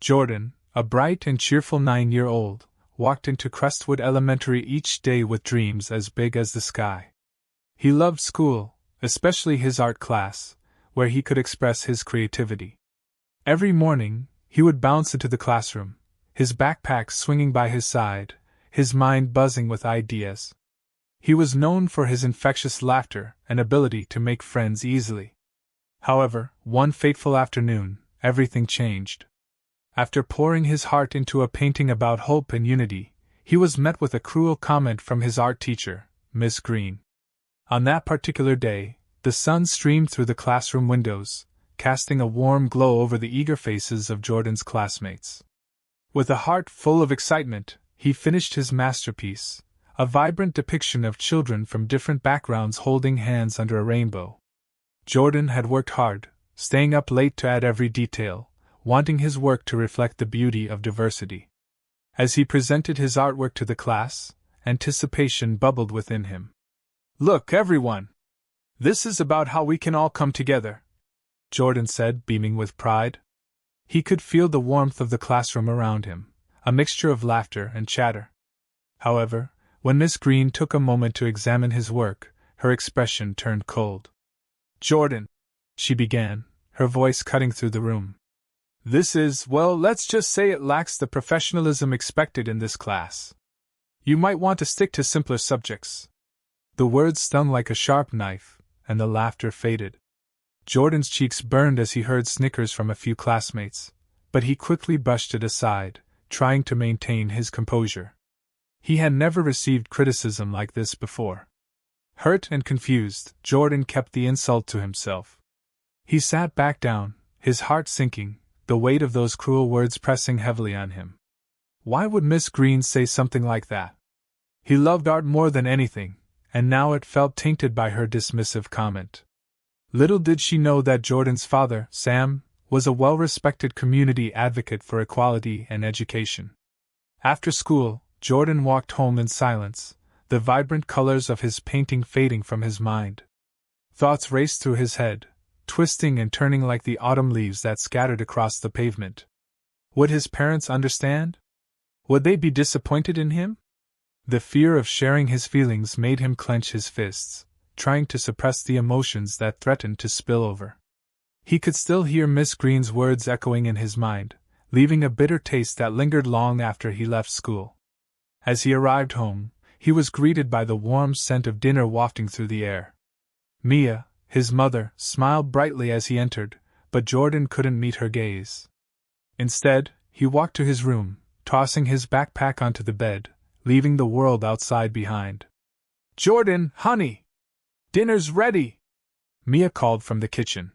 Jordan, a bright and cheerful 9-year-old, walked into Crestwood Elementary each day with dreams as big as the sky. He loved school, especially his art class, where he could express his creativity. Every morning, he would bounce into the classroom, his backpack swinging by his side, his mind buzzing with ideas. He was known for his infectious laughter and ability to make friends easily. However, one fateful afternoon, everything changed. After pouring his heart into a painting about hope and unity, he was met with a cruel comment from his art teacher, Miss Green. On that particular day, the sun streamed through the classroom windows, casting a warm glow over the eager faces of Jordan's classmates. With a heart full of excitement, he finished his masterpiece, a vibrant depiction of children from different backgrounds holding hands under a rainbow. Jordan had worked hard, staying up late to add every detail, wanting his work to reflect the beauty of diversity. As he presented his artwork to the class, anticipation bubbled within him. "Look, everyone! This is about how we can all come together," Jordan said, beaming with pride. He could feel the warmth of the classroom around him, a mixture of laughter and chatter. However, when Miss Green took a moment to examine his work, her expression turned cold. "Jordan," she began, her voice cutting through the room. "This is, well, let's just say it lacks the professionalism expected in this class. You might want to stick to simpler subjects." The words stung like a sharp knife, and the laughter faded. Jordan's cheeks burned as he heard snickers from a few classmates, but he quickly brushed it aside, trying to maintain his composure. He had never received criticism like this before. Hurt and confused, Jordan kept the insult to himself. He sat back down, his heart sinking, the weight of those cruel words pressing heavily on him. Why would Miss Green say something like that? He loved art more than anything, and now it felt tainted by her dismissive comment. Little did she know that Jordan's father, Sam, was a well-respected community advocate for equality and education. After school, Jordan walked home in silence, the vibrant colors of his painting fading from his mind. Thoughts raced through his head, twisting and turning like the autumn leaves that scattered across the pavement. Would his parents understand? Would they be disappointed in him? The fear of sharing his feelings made him clench his fists, trying to suppress the emotions that threatened to spill over. He could still hear Miss Green's words echoing in his mind, leaving a bitter taste that lingered long after he left school. As he arrived home, he was greeted by the warm scent of dinner wafting through the air. Mia, his mother, smiled brightly as he entered, but Jordan couldn't meet her gaze. Instead, he walked to his room, tossing his backpack onto the bed, leaving the world outside behind. "Jordan, honey! Dinner's ready!" Mia called from the kitchen.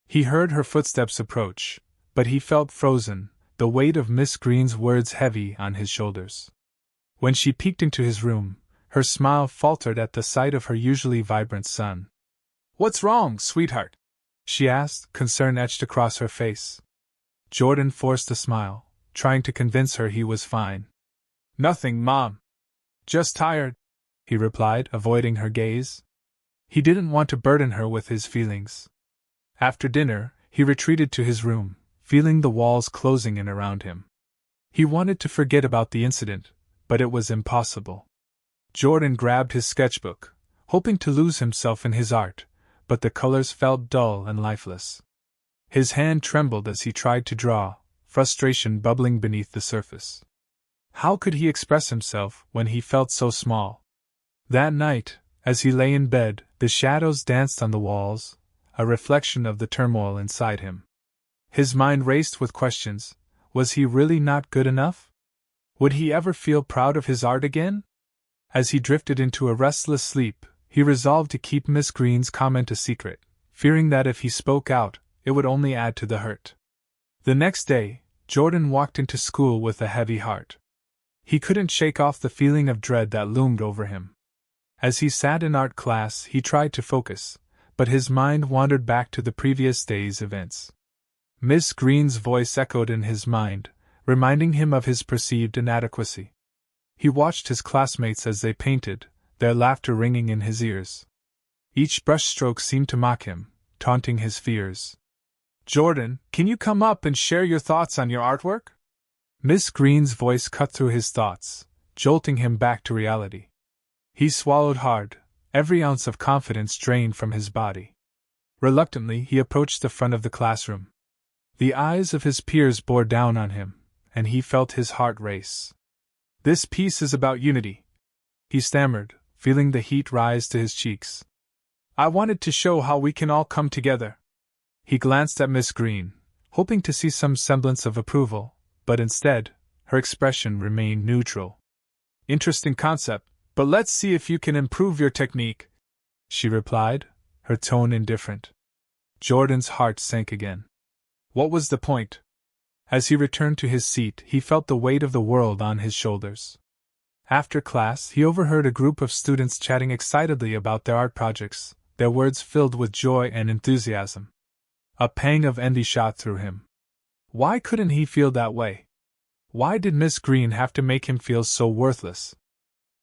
He heard her footsteps approach, but he felt frozen, the weight of Miss Green's words heavy on his shoulders. When she peeked into his room, her smile faltered at the sight of her usually vibrant son. "What's wrong, sweetheart?" she asked, concern etched across her face. Jordan forced a smile, trying to convince her he was fine. "Nothing, Mom. Just tired," he replied, avoiding her gaze. He didn't want to burden her with his feelings. After dinner, he retreated to his room, feeling the walls closing in around him. He wanted to forget about the incident, but it was impossible. Jordan grabbed his sketchbook, hoping to lose himself in his art, but the colors felt dull and lifeless. His hand trembled as he tried to draw, frustration bubbling beneath the surface. How could he express himself when he felt so small? That night, as he lay in bed, the shadows danced on the walls, a reflection of the turmoil inside him. His mind raced with questions. Was he really not good enough? Would he ever feel proud of his art again? As he drifted into a restless sleep, he resolved to keep Miss Green's comment a secret, fearing that if he spoke out, it would only add to the hurt. The next day, Jordan walked into school with a heavy heart. He couldn't shake off the feeling of dread that loomed over him. As he sat in art class, he tried to focus, but his mind wandered back to the previous day's events. Miss Green's voice echoed in his mind, reminding him of his perceived inadequacy. He watched his classmates as they painted, their laughter ringing in his ears. Each brushstroke seemed to mock him, taunting his fears. Jordan, can you come up and share your thoughts on your artwork? Miss Green's voice cut through his thoughts, jolting him back to reality. He swallowed hard, every ounce of confidence drained from his body. Reluctantly, he approached the front of the classroom. The eyes of his peers bore down on him, and he felt his heart race. This piece is about unity, he stammered, feeling the heat rise to his cheeks. I wanted to show how we can all come together. He glanced at Miss Green, hoping to see some semblance of approval, but instead, her expression remained neutral. Interesting concept, but let's see if you can improve your technique, she replied, her tone indifferent. Jordan's heart sank again. What was the point? As he returned to his seat, he felt the weight of the world on his shoulders. After class, he overheard a group of students chatting excitedly about their art projects, their words filled with joy and enthusiasm. A pang of envy shot through him. Why couldn't he feel that way? Why did Miss Green have to make him feel so worthless?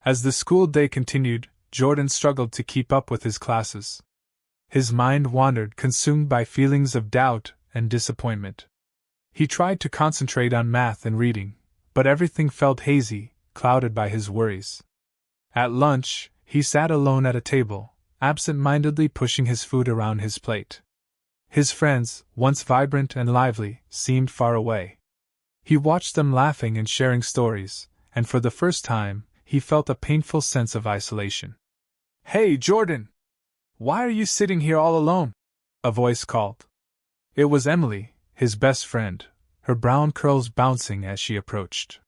As the school day continued, Jordan struggled to keep up with his classes. His mind wandered, consumed by feelings of doubt and disappointment. He tried to concentrate on math and reading, but everything felt hazy, clouded by his worries. At lunch, he sat alone at a table, absent-mindedly pushing his food around his plate. His friends, once vibrant and lively, seemed far away. He watched them laughing and sharing stories, and for the first time, he felt a painful sense of isolation. Hey, Jordan! Why are you sitting here all alone? A voice called. It was Emily, his best friend, her brown curls bouncing as she approached.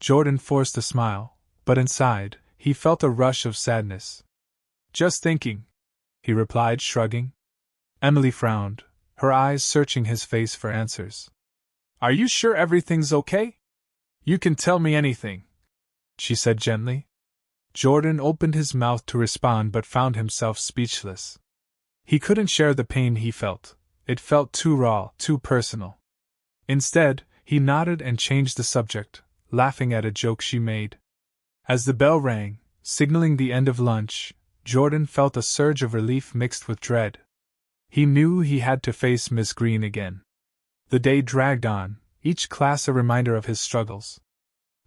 Jordan forced a smile, but inside, he felt a rush of sadness. Just thinking, he replied, shrugging. Emily frowned, her eyes searching his face for answers. Are you sure everything's okay? You can tell me anything, she said gently. Jordan opened his mouth to respond but found himself speechless. He couldn't share the pain he felt. It felt too raw, too personal. Instead, he nodded and changed the subject, laughing at a joke she made. As the bell rang, signaling the end of lunch, Jordan felt a surge of relief mixed with dread. He knew he had to face Miss Green again. The day dragged on, each class a reminder of his struggles.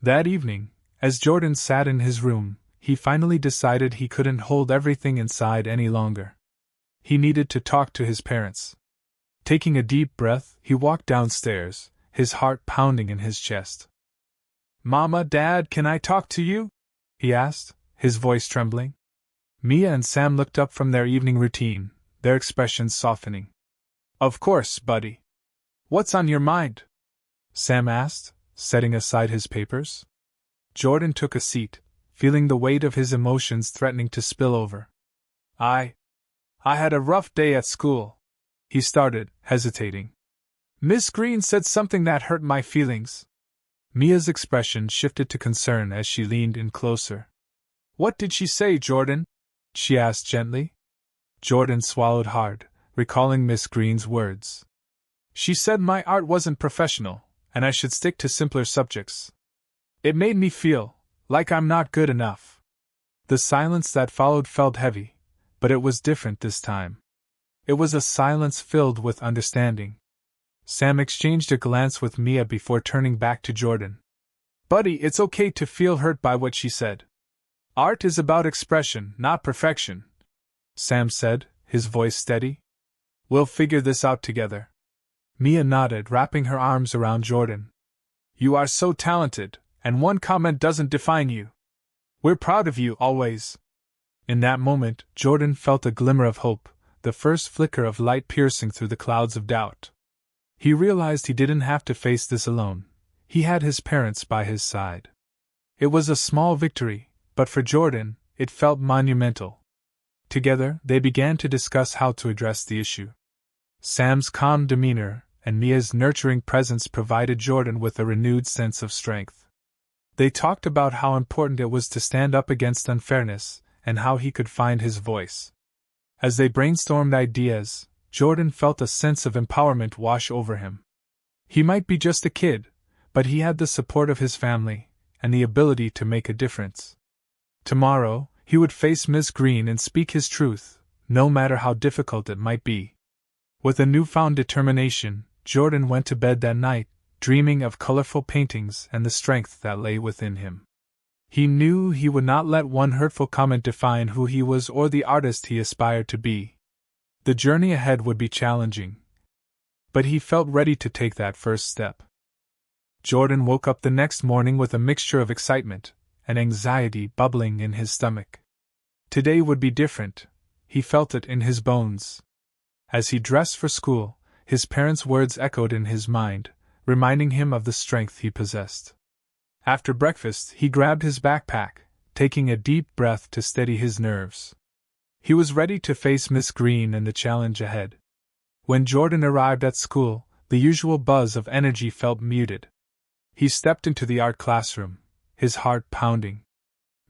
That evening, as Jordan sat in his room, he finally decided he couldn't hold everything inside any longer. He needed to talk to his parents. Taking a deep breath, he walked downstairs, his heart pounding in his chest. Mama, Dad, can I talk to you? He asked, his voice trembling. Mia and Sam looked up from their evening routine, their expressions softening. Of course, buddy. What's on your mind? Sam asked, setting aside his papers. Jordan took a seat, feeling the weight of his emotions threatening to spill over. I had a rough day at school, he started, hesitating. Miss Green said something that hurt my feelings. Mia's expression shifted to concern as she leaned in closer. What did she say, Jordan? She asked gently. Jordan swallowed hard, recalling Miss Green's words. She said my art wasn't professional, and I should stick to simpler subjects. It made me feel like I'm not good enough. The silence that followed felt heavy, but it was different this time. It was a silence filled with understanding. Sam exchanged a glance with Mia before turning back to Jordan. Buddy, it's okay to feel hurt by what she said. Art is about expression, not perfection, Sam said, his voice steady. We'll figure this out together. Mia nodded, wrapping her arms around Jordan. You are so talented, and one comment doesn't define you. We're proud of you, always. In that moment, Jordan felt a glimmer of hope, the first flicker of light piercing through the clouds of doubt. He realized he didn't have to face this alone. He had his parents by his side. It was a small victory, but for Jordan, it felt monumental. Together, they began to discuss how to address the issue. Sam's calm demeanor and Mia's nurturing presence provided Jordan with a renewed sense of strength. They talked about how important it was to stand up against unfairness and how he could find his voice. As they brainstormed ideas, Jordan felt a sense of empowerment wash over him. He might be just a kid, but he had the support of his family and the ability to make a difference. Tomorrow, he would face Miss Green and speak his truth, no matter how difficult it might be. With a newfound determination, Jordan went to bed that night, dreaming of colorful paintings and the strength that lay within him. He knew he would not let one hurtful comment define who he was or the artist he aspired to be. The journey ahead would be challenging, but he felt ready to take that first step. Jordan woke up the next morning with a mixture of excitement and anxiety bubbling in his stomach. Today would be different, he felt it in his bones. As he dressed for school, his parents' words echoed in his mind, reminding him of the strength he possessed. After breakfast, he grabbed his backpack, taking a deep breath to steady his nerves. He was ready to face Miss Green and the challenge ahead. When Jordan arrived at school, the usual buzz of energy felt muted. He stepped into the art classroom, his heart pounding.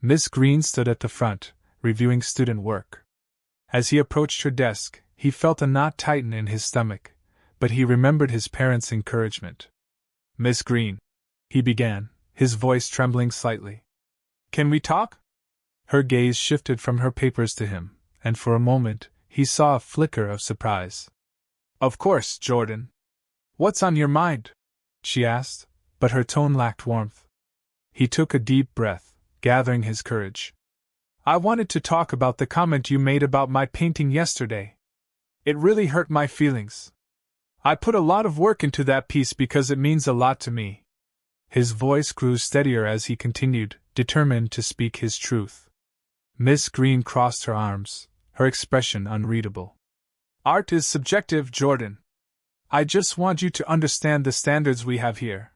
Miss Green stood at the front, reviewing student work. As he approached her desk, he felt a knot tighten in his stomach, but he remembered his parents' encouragement. "Miss Green," he began, his voice trembling slightly. "Can we talk?" Her gaze shifted from her papers to him, and for a moment, he saw a flicker of surprise. "Of course, Jordan. What's on your mind?" she asked, but her tone lacked warmth. He took a deep breath, gathering his courage. "I wanted to talk about the comment you made about my painting yesterday. It really hurt my feelings. I put a lot of work into that piece because it means a lot to me." His voice grew steadier as he continued, determined to speak his truth. Miss Green crossed her arms, her expression unreadable. "Art is subjective, Jordan. I just want you to understand the standards we have here."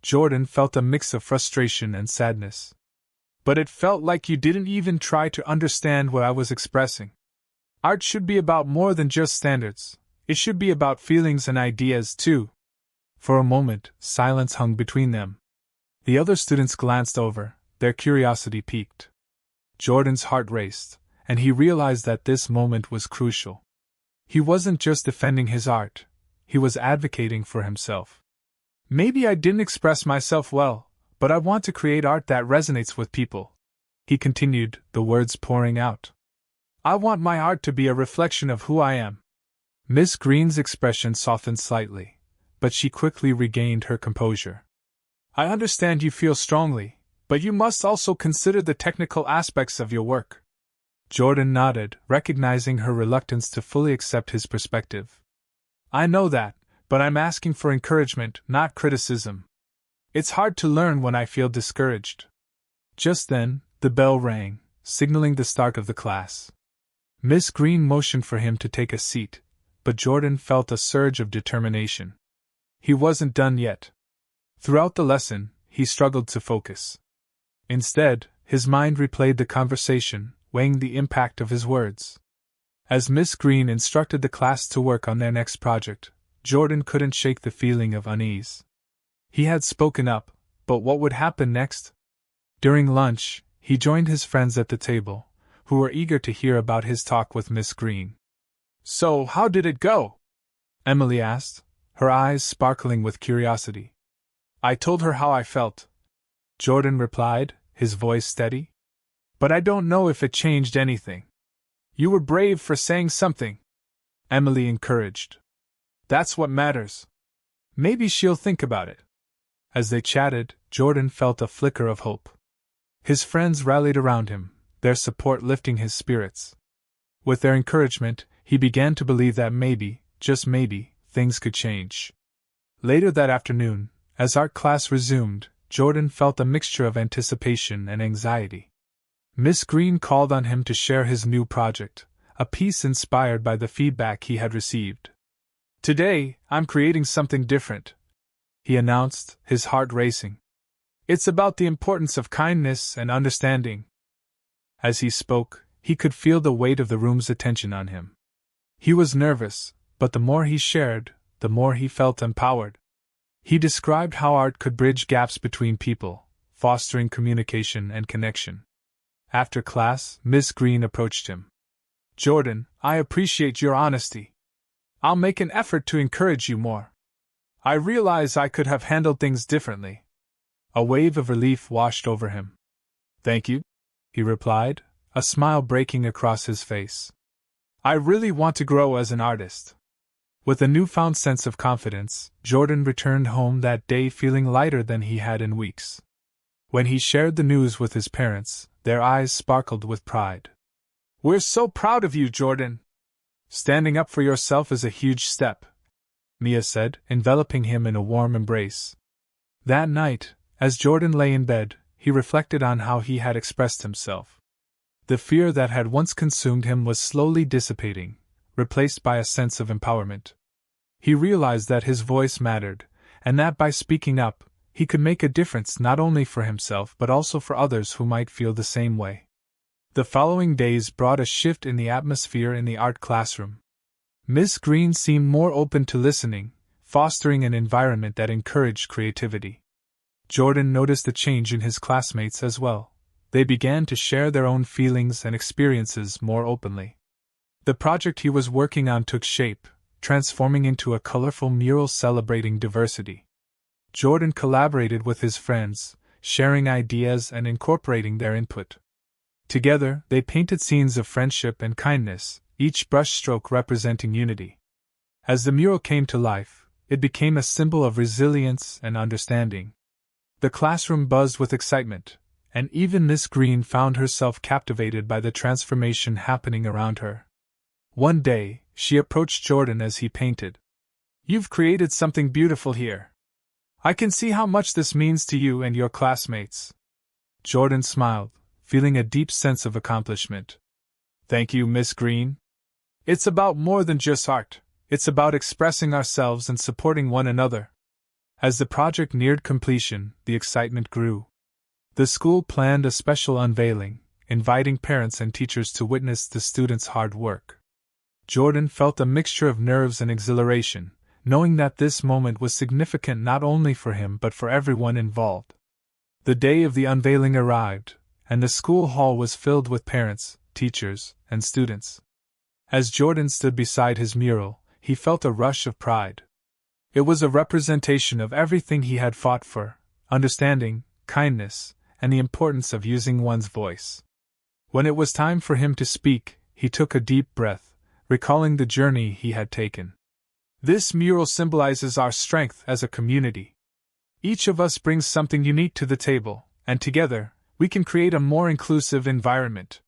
Jordan felt a mix of frustration and sadness. "But it felt like you didn't even try to understand what I was expressing. Art should be about more than just standards. It should be about feelings and ideas, too." For a moment, silence hung between them. The other students glanced over, their curiosity piqued. Jordan's heart raced, and he realized that this moment was crucial. He wasn't just defending his art, he was advocating for himself. "Maybe I didn't express myself well, but I want to create art that resonates with people," he continued, the words pouring out. "I want my art to be a reflection of who I am." Miss Green's expression softened slightly, but she quickly regained her composure. "I understand you feel strongly, but you must also consider the technical aspects of your work." Jordan nodded, recognizing her reluctance to fully accept his perspective. "I know that, but I'm asking for encouragement, not criticism. It's hard to learn when I feel discouraged." Just then, the bell rang, signaling the start of the class. Miss Green motioned for him to take a seat, but Jordan felt a surge of determination. He wasn't done yet. Throughout the lesson, he struggled to focus. Instead, his mind replayed the conversation, weighing the impact of his words. As Miss Green instructed the class to work on their next project, Jordan couldn't shake the feeling of unease. He had spoken up, but what would happen next? During lunch, he joined his friends at the table, who were eager to hear about his talk with Miss Green. "So, how did it go?" Emily asked, her eyes sparkling with curiosity. "I told her how I felt," Jordan replied, his voice steady. "But I don't know if it changed anything." "You were brave for saying something," Emily encouraged. "That's what matters. Maybe she'll think about it." As they chatted, Jordan felt a flicker of hope. His friends rallied around him, their support lifting his spirits. With their encouragement, he began to believe that maybe, just maybe, things could change. Later that afternoon, as art class resumed, Jordan felt a mixture of anticipation and anxiety. Miss Green called on him to share his new project, a piece inspired by the feedback he had received. "Today, I'm creating something different," he announced, his heart racing. "It's about the importance of kindness and understanding." As he spoke, he could feel the weight of the room's attention on him. He was nervous, but the more he shared, the more he felt empowered. He described how art could bridge gaps between people, fostering communication and connection. After class, Miss Green approached him. "Jordan, I appreciate your honesty. I'll make an effort to encourage you more. I realize I could have handled things differently." A wave of relief washed over him. "Thank you," he replied, a smile breaking across his face. "I really want to grow as an artist." With a newfound sense of confidence, Jordan returned home that day feeling lighter than he had in weeks. When he shared the news with his parents, their eyes sparkled with pride. "We're so proud of you, Jordan! Standing up for yourself is a huge step," Mia said, enveloping him in a warm embrace. That night, as Jordan lay in bed, he reflected on how he had expressed himself. The fear that had once consumed him was slowly dissipating, replaced by a sense of empowerment. He realized that his voice mattered, and that by speaking up, he could make a difference not only for himself but also for others who might feel the same way. The following days brought a shift in the atmosphere in the art classroom. Miss Green seemed more open to listening, fostering an environment that encouraged creativity. Jordan noticed a change in his classmates as well. They began to share their own feelings and experiences more openly. The project he was working on took shape, transforming into a colorful mural celebrating diversity. Jordan collaborated with his friends, sharing ideas and incorporating their input. Together, they painted scenes of friendship and kindness, each brushstroke representing unity. As the mural came to life, it became a symbol of resilience and understanding. The classroom buzzed with excitement, and even Miss Green found herself captivated by the transformation happening around her. One day, she approached Jordan as he painted. "You've created something beautiful here. I can see how much this means to you and your classmates." Jordan smiled, feeling a deep sense of accomplishment. "Thank you, Miss Green. It's about more than just art, it's about expressing ourselves and supporting one another." As the project neared completion, the excitement grew. The school planned a special unveiling, inviting parents and teachers to witness the students' hard work. Jordan felt a mixture of nerves and exhilaration, knowing that this moment was significant not only for him but for everyone involved. The day of the unveiling arrived, and the school hall was filled with parents, teachers, and students. As Jordan stood beside his mural, he felt a rush of pride. It was a representation of everything he had fought for: understanding, kindness, and the importance of using one's voice. When it was time for him to speak, he took a deep breath, recalling the journey he had taken. "This mural symbolizes our strength as a community. Each of us brings something unique to the table, and together, we can create a more inclusive environment.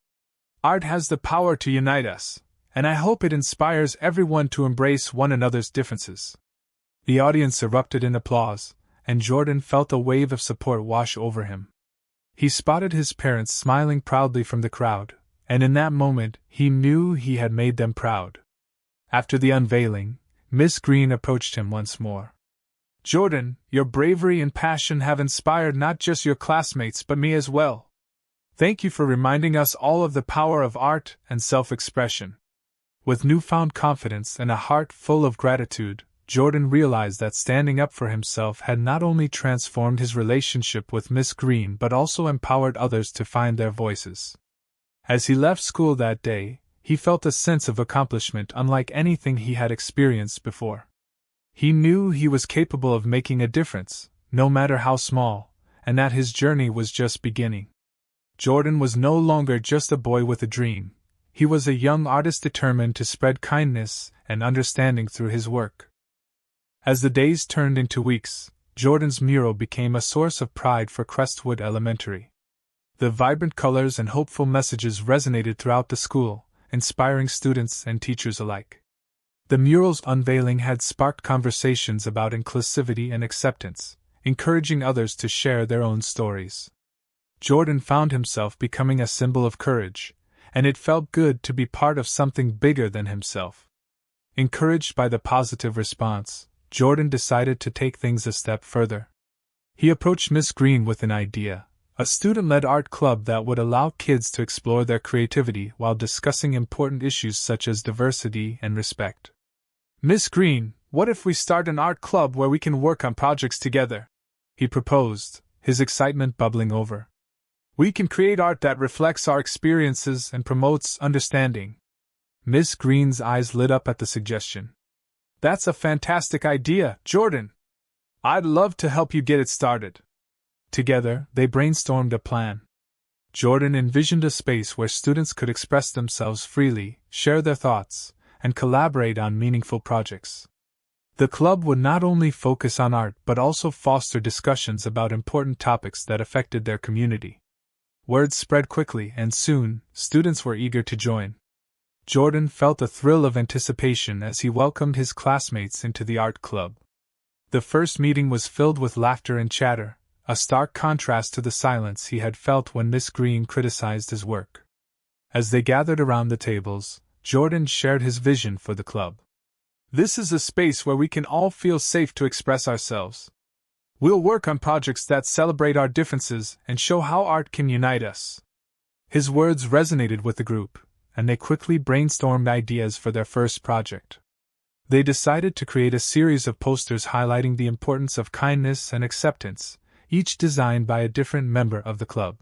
Art has the power to unite us, and I hope it inspires everyone to embrace one another's differences." The audience erupted in applause, and Jordan felt a wave of support wash over him. He spotted his parents smiling proudly from the crowd, and in that moment he knew he had made them proud. After the unveiling, Miss Green approached him once more. "Jordan, your bravery and passion have inspired not just your classmates but me as well. Thank you for reminding us all of the power of art and self-expression." With newfound confidence and a heart full of gratitude, Jordan realized that standing up for himself had not only transformed his relationship with Miss Green but also empowered others to find their voices. As he left school that day, he felt a sense of accomplishment unlike anything he had experienced before. He knew he was capable of making a difference, no matter how small, and that his journey was just beginning. Jordan was no longer just a boy with a dream. He was a young artist determined to spread kindness and understanding through his work. As the days turned into weeks, Jordan's mural became a source of pride for Crestwood Elementary. The vibrant colors and hopeful messages resonated throughout the school, inspiring students and teachers alike. The mural's unveiling had sparked conversations about inclusivity and acceptance, encouraging others to share their own stories. Jordan found himself becoming a symbol of courage, and it felt good to be part of something bigger than himself. Encouraged by the positive response, Jordan decided to take things a step further. He approached Miss Green with an idea: a student-led art club that would allow kids to explore their creativity while discussing important issues such as diversity and respect. "Miss Green, what if we start an art club where we can work on projects together?" he proposed, his excitement bubbling over. "We can create art that reflects our experiences and promotes understanding." Miss Green's eyes lit up at the suggestion. "That's a fantastic idea, Jordan. I'd love to help you get it started." Together, they brainstormed a plan. Jordan envisioned a space where students could express themselves freely, share their thoughts, and collaborate on meaningful projects. The club would not only focus on art but also foster discussions about important topics that affected their community. Word spread quickly, and soon, students were eager to join. Jordan felt a thrill of anticipation as he welcomed his classmates into the art club. The first meeting was filled with laughter and chatter, a stark contrast to the silence he had felt when Miss Green criticized his work. As they gathered around the tables, Jordan shared his vision for the club. "This is a space where we can all feel safe to express ourselves. We'll work on projects that celebrate our differences and show how art can unite us." His words resonated with the group, and they quickly brainstormed ideas for their first project. They decided to create a series of posters highlighting the importance of kindness and acceptance, each designed by a different member of the club.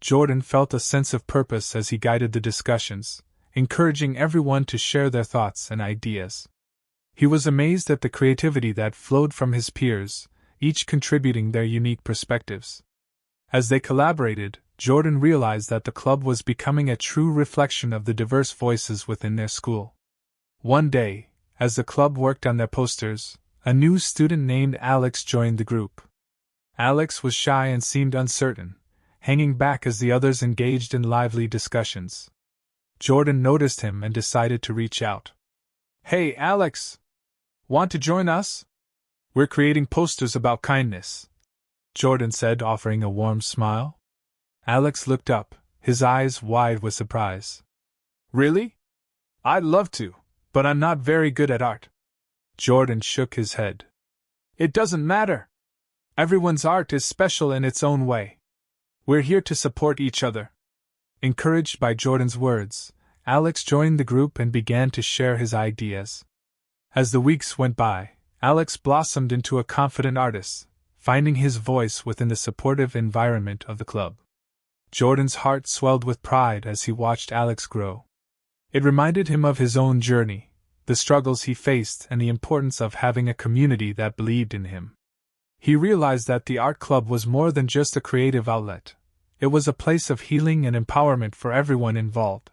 Jordan felt a sense of purpose as he guided the discussions, encouraging everyone to share their thoughts and ideas. He was amazed at the creativity that flowed from his peers, each contributing their unique perspectives. As they collaborated, Jordan realized that the club was becoming a true reflection of the diverse voices within their school. One day, as the club worked on their posters, a new student named Alex joined the group. Alex was shy and seemed uncertain, hanging back as the others engaged in lively discussions. Jordan noticed him and decided to reach out. "Hey, Alex! Want to join us? We're creating posters about kindness," Jordan said, offering a warm smile. Alex looked up, his eyes wide with surprise. "Really? I'd love to, but I'm not very good at art." Jordan shook his head. "It doesn't matter. Everyone's art is special in its own way. We're here to support each other." Encouraged by Jordan's words, Alex joined the group and began to share his ideas. As the weeks went by, Alex blossomed into a confident artist, finding his voice within the supportive environment of the club. Jordan's heart swelled with pride as he watched Alex grow. It reminded him of his own journey, the struggles he faced, and the importance of having a community that believed in him. He realized that the art club was more than just a creative outlet. It was a place of healing and empowerment for everyone involved.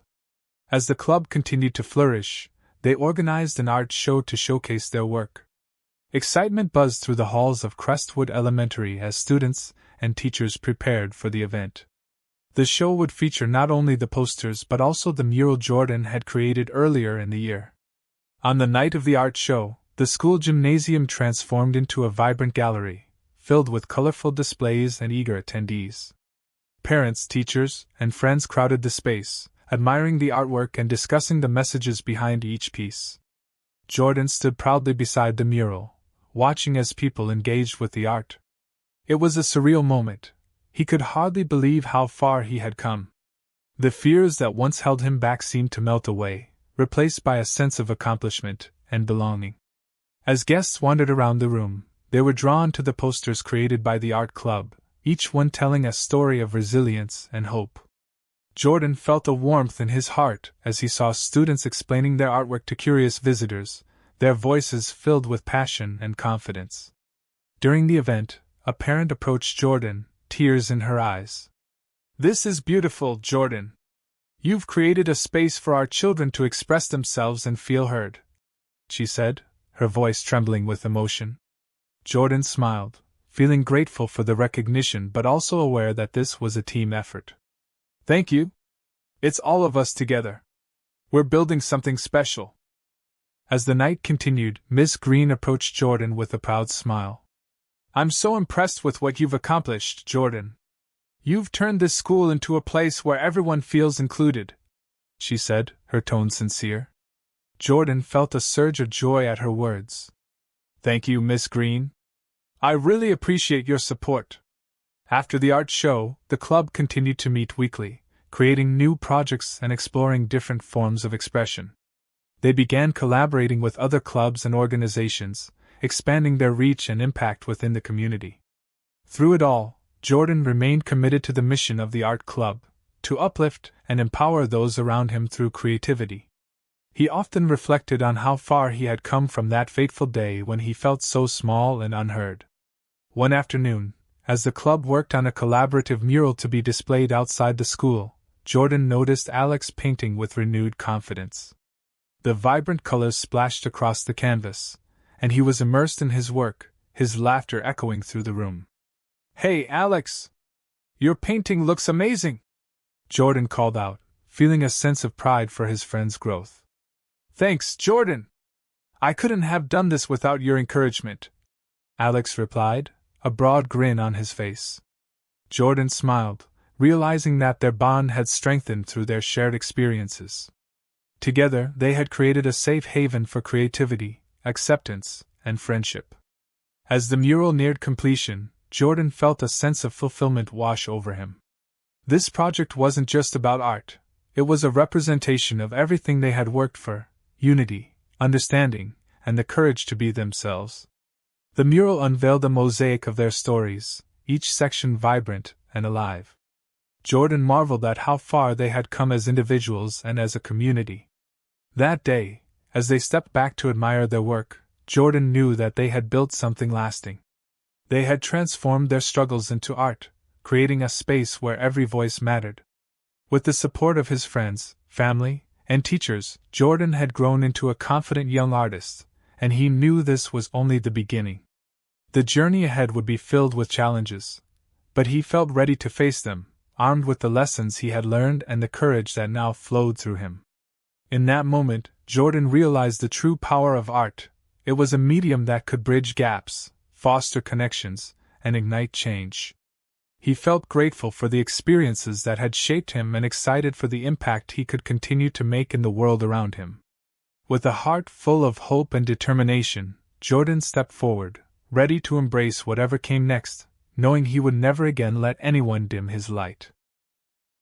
As the club continued to flourish, they organized an art show to showcase their work. Excitement buzzed through the halls of Crestwood Elementary as students and teachers prepared for the event. The show would feature not only the posters but also the mural Jordan had created earlier in the year. On the night of the art show, the school gymnasium transformed into a vibrant gallery, filled with colorful displays and eager attendees. Parents, teachers, and friends crowded the space, admiring the artwork and discussing the messages behind each piece. Jordan stood proudly beside the mural, watching as people engaged with the art. It was a surreal moment. He could hardly believe how far he had come. The fears that once held him back seemed to melt away, replaced by a sense of accomplishment and belonging. As guests wandered around the room, they were drawn to the posters created by the art club, each one telling a story of resilience and hope. Jordan felt a warmth in his heart as he saw students explaining their artwork to curious visitors, their voices filled with passion and confidence. During the event, a parent approached Jordan, tears in her eyes. "This is beautiful, Jordan. You've created a space for our children to express themselves and feel heard," she said, her voice trembling with emotion. Jordan smiled, feeling grateful for the recognition but also aware that this was a team effort. "Thank you. It's all of us together. We're building something special." As the night continued, Miss Green approached Jordan with a proud smile. "I'm so impressed with what you've accomplished, Jordan. You've turned this school into a place where everyone feels included," she said, her tone sincere. Jordan felt a surge of joy at her words. "Thank you, Miss Green. I really appreciate your support." After the art show, the club continued to meet weekly, creating new projects and exploring different forms of expression. They began collaborating with other clubs and organizations, expanding their reach and impact within the community. Through it all, Jordan remained committed to the mission of the art club, to uplift and empower those around him through creativity. He often reflected on how far he had come from that fateful day when he felt so small and unheard. One afternoon, as the club worked on a collaborative mural to be displayed outside the school, Jordan noticed Alex painting with renewed confidence. The vibrant colors splashed across the canvas, and he was immersed in his work, his laughter echoing through the room. "Hey, Alex! Your painting looks amazing!" Jordan called out, feeling a sense of pride for his friend's growth. "Thanks, Jordan! I couldn't have done this without your encouragement," Alex replied, a broad grin on his face. Jordan smiled, realizing that their bond had strengthened through their shared experiences. Together, they had created a safe haven for creativity, acceptance, and friendship. As the mural neared completion, Jordan felt a sense of fulfillment wash over him. This project wasn't just about art, it was a representation of everything they had worked for: unity, understanding, and the courage to be themselves. The mural unveiled a mosaic of their stories, each section vibrant and alive. Jordan marveled at how far they had come as individuals and as a community. That day, as they stepped back to admire their work, Jordan knew that they had built something lasting. They had transformed their struggles into art, creating a space where every voice mattered. With the support of his friends, family, and teachers, Jordan had grown into a confident young artist, and he knew this was only the beginning. The journey ahead would be filled with challenges, but he felt ready to face them, armed with the lessons he had learned and the courage that now flowed through him. In that moment, Jordan realized the true power of art. It was a medium that could bridge gaps, foster connections, and ignite change. He felt grateful for the experiences that had shaped him and excited for the impact he could continue to make in the world around him. With a heart full of hope and determination, Jordan stepped forward, ready to embrace whatever came next, knowing he would never again let anyone dim his light.